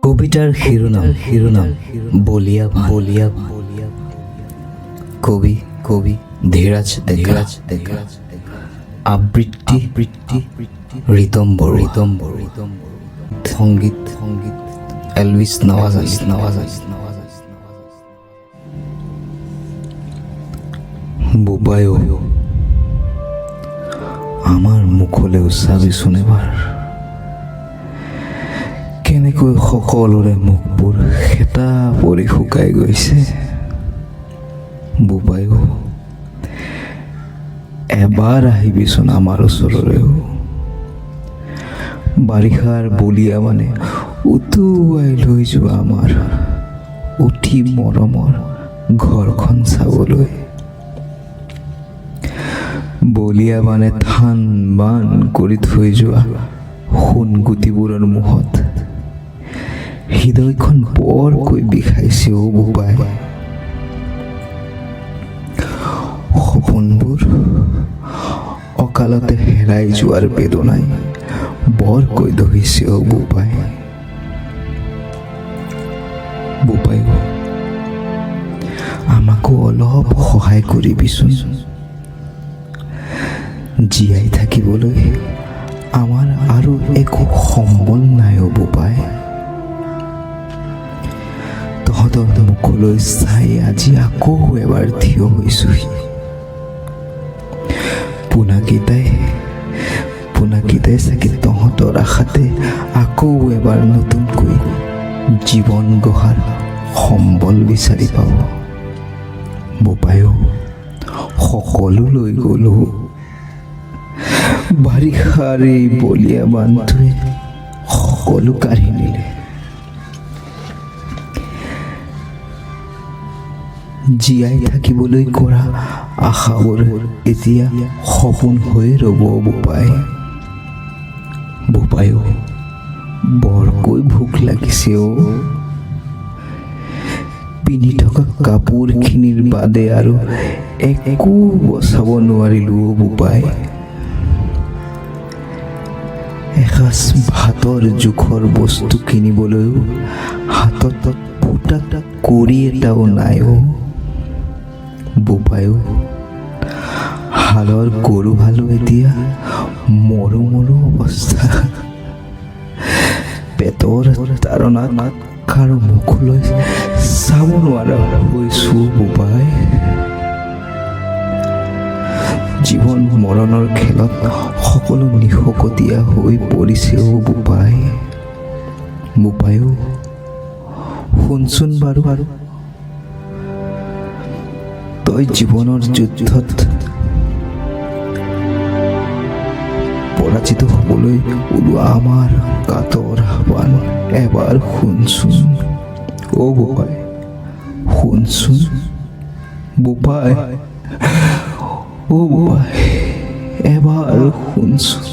কবিতাৰ শিৰোনাম বলিয়া কবি ধীৰাজ ডেকা আবৃত্তি ঋতম্বৰ সংগীত এলভিছ নৱাজ বোপাইও আমাৰ মুখলৈ চাবিচোন এবাৰ, কেনেকৈ সকলোৰে মুখবোৰ হেতা পৰি শুকাই গৈছে। বোপাইও এবাৰ আহিবিচোন আমাৰ ওচৰলৈও, বাৰিষাৰ বলিয়া মানে উটুৱাই লৈ যোৱা আমাৰ অতি মৰমৰ ঘৰখন চাবলৈ। বলিয়া মানে থান বান কৰি থৈ যোৱা সোণগুটিবোৰৰ মুখত হৃদয়খন বৰকৈ বিষাইছে অ বোপাই। সপোনবোৰ অকালতে হেৰাই যোৱাৰ বেদনাই বৰকৈ দহিছে অ বোপাই। আমাকো অলপ সহায় কৰিবিচোন, জীয়াই থাকিবলৈ আমাৰ আৰু একো সম্বল নাই অ বোপাই। তহঁতৰ মুখলৈ চাই আজি আকৌ এবাৰ থিয় হৈছোহি। পোনাকেইটাই চাগে তহঁতৰ আশাতে আকৌ এবাৰ নতুনকৈ জীৱন গঢ়াৰ সম্বল বিচাৰি পাব। বোপাইও সকলো লৈ গ'লো, বাৰিষাৰ এই বলিয়া বানটোৱে সকলো কাঢ়ি নিলে। জীয়াই থাকিবলৈ কৰা আশাবোৰ এতিয়া সপোন হৈ ৰ'ব বোপাইও বৰকৈ ভোক লাগিছে অ। পিন্ধি থকা কাপোৰখিনিৰ বাদে আৰু একো বচাব নোৱাৰিলো অ বোপাই। এসাঁজ ভাতৰ জোখৰ বস্তু কিনিবলৈও হাতত ফুটা কৰি এটাও নাই অ বোপাইও। হালৰ গৰু হালো এতিয়া মৰো অৱস্থা। পেটৰ তাৰণাত কাৰো মুখলৈ চাব নোৱাৰা হৈছো বোপাই। জীৱন মৰণৰ খেলত সকলো নিশকতীয়া হৈ পৰিছে অ বোপাইও শুনচোন বাৰু, তই জীৱনৰ যুদ্ধত পৰাজিত হ'বলৈ ওলোৱা আমাৰ কাতৰ আহ্বান এবাৰ শুনচোন অ বোপাই, শুনচোন বোপাই, অ বোপাই, এবাৰ শুনচোন।